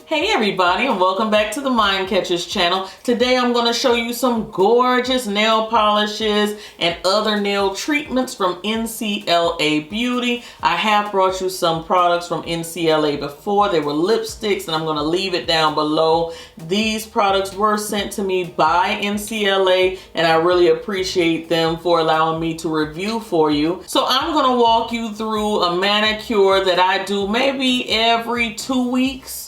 Hey everybody, and welcome back to the Mind Catchers channel. Today I'm going to show you some gorgeous nail polishes and other nail treatments from NCLA Beauty. I have brought you some products from NCLA before. They were lipsticks, and I'm going to leave it down below. These products were sent to me by NCLA, and I really appreciate them for allowing me to review for you. So I'm going to walk you through a manicure that I do maybe every 2 weeks.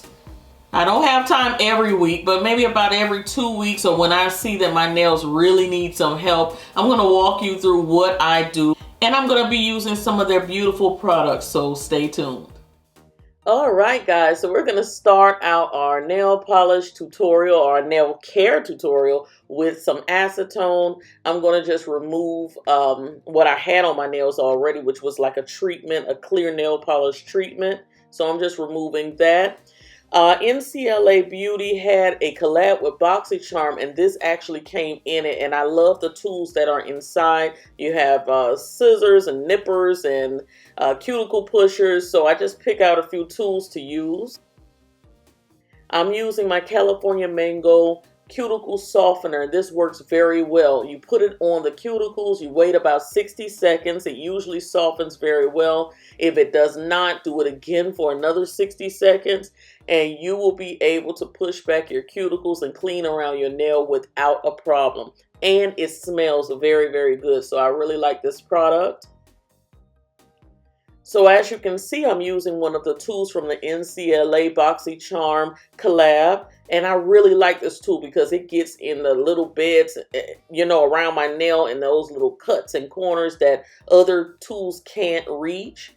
I don't have time every week, but maybe about every 2 weeks, or when I see that my nails really need some help, I'm going to walk you through what I do, and I'm going to be using some of their beautiful products, so stay tuned. All right, guys, so we're going to start out our nail polish tutorial, or our nail care tutorial, with some acetone. I'm going to just remove what I had on my nails already, which was like a treatment, a clear nail polish treatment. So I'm just removing that. NCLA Beauty had a collab with Boxcharm, and this actually came in it, and I love the tools that are inside. You have scissors and nippers and cuticle pushers, so I just pick out a few tools to use. I'm using my California Mango cuticle softener. This works very well. You put it on the cuticles, you wait about 60 seconds. It usually softens very well. If it does not, do it again for another 60 seconds, and you will be able to push back your cuticles and clean around your nail without a problem. And it smells very, very good. So I really like this product. So as you can see, I'm using one of the tools from the NCLA Boxcharm collab. And I really like this tool because it gets in the little beds, you know, around my nail, and those little cuts and corners that other tools can't reach.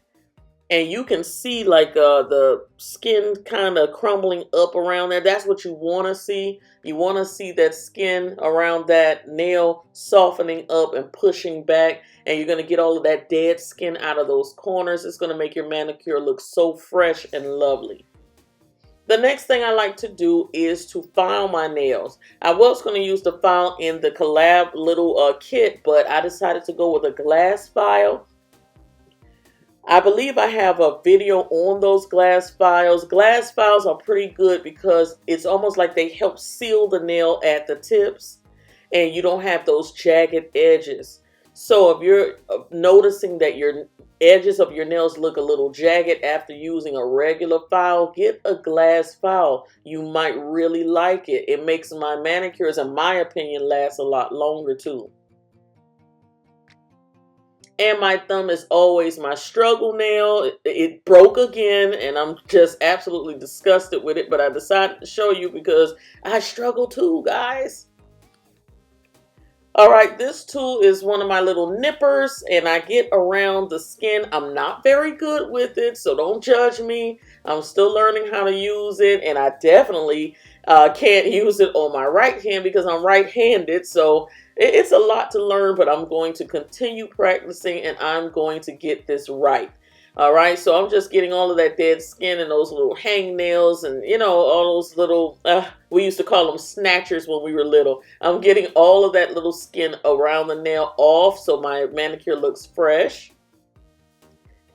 And you can see like the skin kind of crumbling up around there. That's what you want to see. You want to see that skin around that nail softening up and pushing back. And you're going to get all of that dead skin out of those corners. It's going to make your manicure look so fresh and lovely. The next thing I like to do is to file my nails. I was going to use the file in the collab little kit, but I decided to go with a glass file. I believe I have a video on those glass files. Glass files are pretty good because it's almost like they help seal the nail at the tips, and you don't have those jagged edges. So if you're noticing that your edges of your nails look a little jagged after using a regular file, get a glass file. You might really like it. It makes my manicures, in my opinion, last a lot longer too. And my thumb is always my struggle nail. It broke again, and I'm just absolutely disgusted with it. But I decided to show you because I struggle too, guys. All right, this tool is one of my little nippers, and I get around the skin. I'm not very good with it, so don't judge me. I'm still learning how to use it, and I definitely can't use it on my right hand because I'm right-handed. So it's a lot to learn, but I'm going to continue practicing, and I'm going to get this right. All right, so I'm just getting all of that dead skin and those little hangnails and, you know, all those little, we used to call them snatchers when we were little. I'm getting all of that little skin around the nail off so my manicure looks fresh.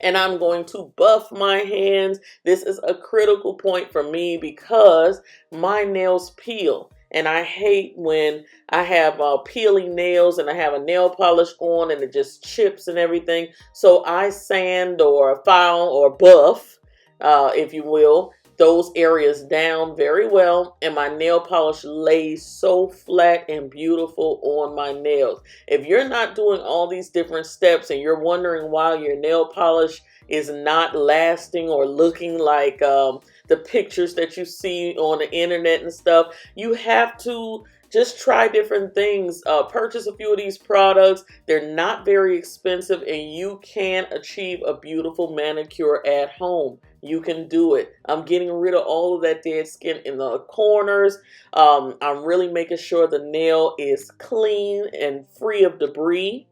And I'm going to buff my hands. This is a critical point for me because my nails peel. And I hate when I have peeling nails and I have a nail polish on and it just chips and everything. So I sand or file or buff, if you will, those areas down very well. And my nail polish lays so flat and beautiful on my nails. If you're not doing all these different steps and you're wondering why your nail polish is not lasting or looking like the pictures that you see on the internet and stuff, you have to just try different things. Purchase a few of these products. They're not very expensive, and you can achieve a beautiful manicure at home. You can do it. I'm getting rid of all of that dead skin in the corners. I'm really making sure the nail is clean and free of debris.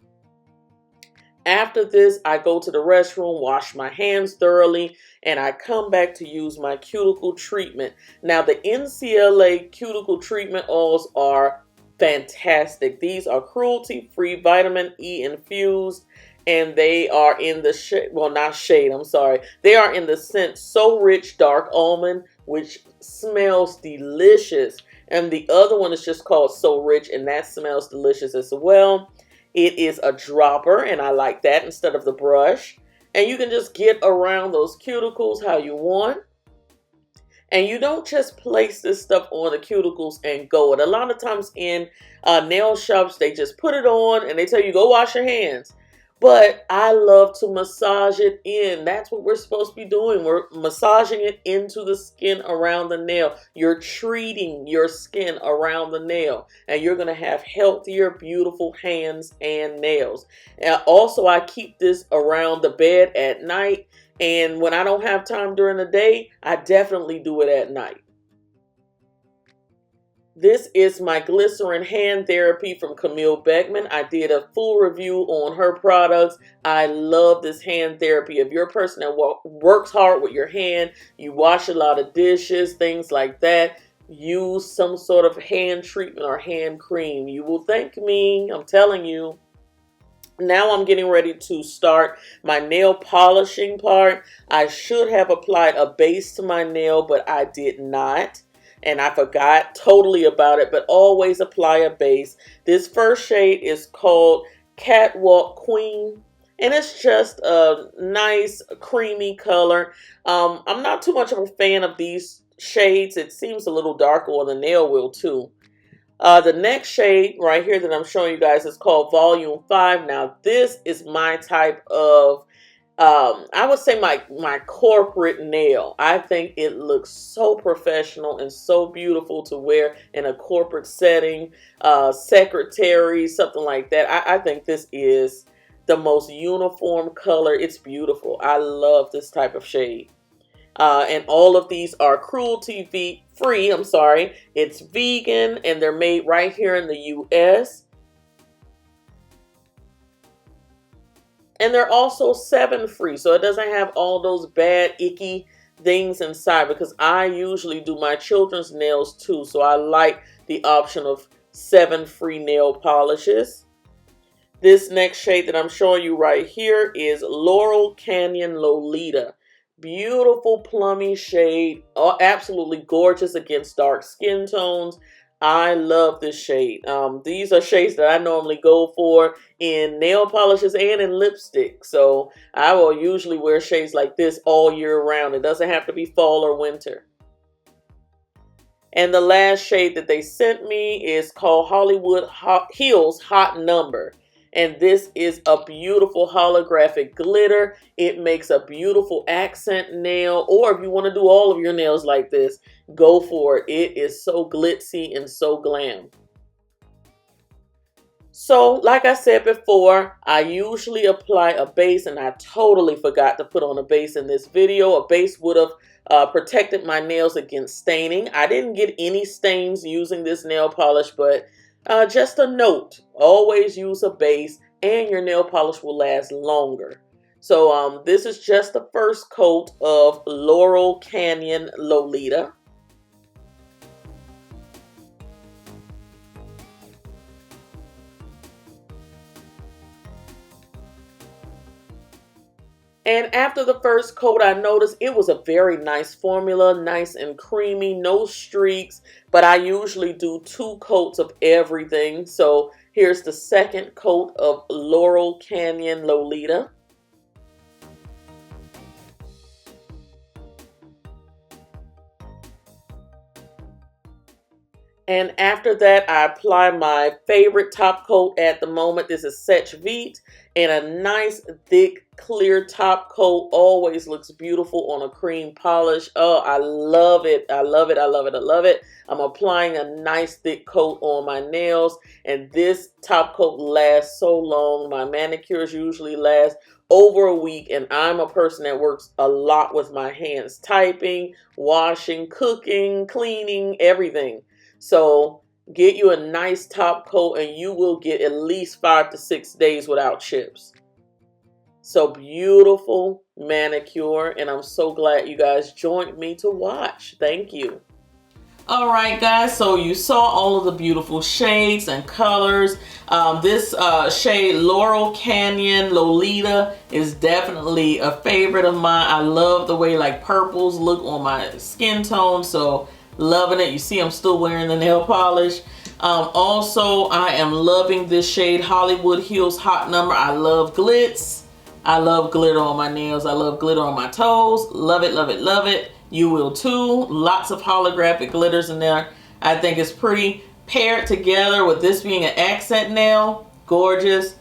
After this, I go to the restroom, wash my hands thoroughly, and I come back to use my cuticle treatment. Now, the NCLA cuticle treatment oils are fantastic. These are cruelty-free, vitamin E infused, and they are in the shade, well, not shade, I'm sorry. They are in the scent So Rich Dark Almond, which smells delicious. And the other one is just called So Rich, and that smells delicious as well. It is a dropper, and I like that instead of the brush. And you can just get around those cuticles how you want. And you don't just place this stuff on the cuticles and go. And a lot of times in nail shops, they just put it on and they tell you, go wash your hands. But I love to massage it in. That's what we're supposed to be doing. We're massaging it into the skin around the nail. You're treating your skin around the nail. And you're going to have healthier, beautiful hands and nails. And also, I keep this around the bed at night. And when I don't have time during the day, I definitely do it at night. This is my glycerin hand therapy from Camille Beckman. I did a full review on her products. I love this hand therapy. If you're a person that works hard with your hand, you wash a lot of dishes, things like that, use some sort of hand treatment or hand cream. You will thank me, I'm telling you. Now I'm getting ready to start my nail polishing part. I should have applied a base to my nail, but I did not. And I forgot totally about it, but always apply a base. This first shade is called Catwalk Queen. And it's just a nice creamy color. I'm not too much of a fan of these shades. It seems a little darker on the nail wheel too. The next shade right here that I'm showing you guys is called Volume 5. Now, this is my type of, I would say my corporate nail. I think it looks so professional and so beautiful to wear in a corporate setting, secretary, something like that. I think this is the most uniform color. It's beautiful. I love this type of shade. And all of these are cruelty free. I'm sorry. It's vegan and they're made right here in the US. And they're also 7 free. So it doesn't have all those bad, icky things inside, because I usually do my children's nails too. So I like the option of 7 free nail polishes. This next shade that I'm showing you right here is Laurel Canyon Lolita. Beautiful plummy shade, absolutely gorgeous against dark skin tones. I love this shade. These are shades that I normally go for in nail polishes and in lipstick. So I will usually wear shades like this all year round. It doesn't have to be fall or winter. And the last shade that they sent me is called Hollywood Hills Hot Number. And this is a beautiful holographic glitter. It makes a beautiful accent nail. Or if you want to do all of your nails like this, go for it. It is so glitzy and so glam. So, like I said before, I usually apply a base, and I totally forgot to put on a base in this video. A base would have protected my nails against staining. I didn't get any stains using this nail polish, but just a note, always use a base and your nail polish will last longer. So this is just the first coat of Laurel Canyon Lolita. And after the first coat, I noticed it was a very nice formula, nice and creamy, no streaks, but I usually do 2 coats of everything. So here's the second coat of Laurel Canyon Lolita. And after that, I apply my favorite top coat at the moment. This is Sech Vite, and a nice, thick, clear top coat always looks beautiful on a cream polish. Oh, I love it. I love it. I love it. I love it. I'm applying a nice, thick coat on my nails, and this top coat lasts so long. My manicures usually last over a week, and I'm a person that works a lot with my hands, typing, washing, cooking, cleaning, everything. So get you a nice top coat and you will get at least 5 to 6 days without chips. So beautiful manicure, and I'm so glad you guys joined me to watch. Thank you. All right, guys, so you saw all of the beautiful shades and colors. This shade Laurel Canyon Lolita is definitely a favorite of mine. I love the way like purples look on my skin tone, so loving it. You see I'm still wearing the nail polish. Also, I am loving this shade Hollywood Hills Hot Number. I love glitz. I love glitter on my nails. I love glitter on my toes. Love it, love it, love it. You will too. Lots of holographic glitters in there. I think it's pretty paired together with this being an accent nail. Gorgeous.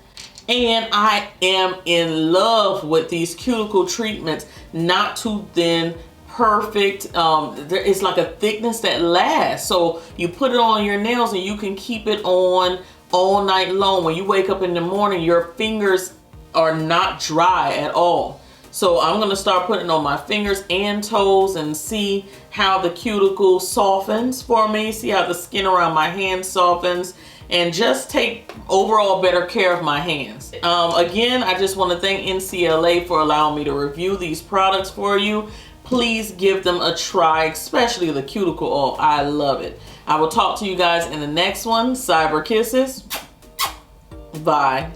And I am in love with these cuticle treatments. Not too thin, perfect. It's like a thickness that lasts. So you put it on your nails and you can keep it on all night long. When you wake up in the morning, your fingers are not dry at all. So I'm gonna start putting it on my fingers and toes and see how the cuticle softens for me, see how the skin around my hands softens, and just take overall better care of my hands. Again, I just wanna thank NCLA for allowing me to review these products for you. Please give them a try, especially the cuticle oil. I love it. I will talk to you guys in the next one. Cyber kisses. Bye.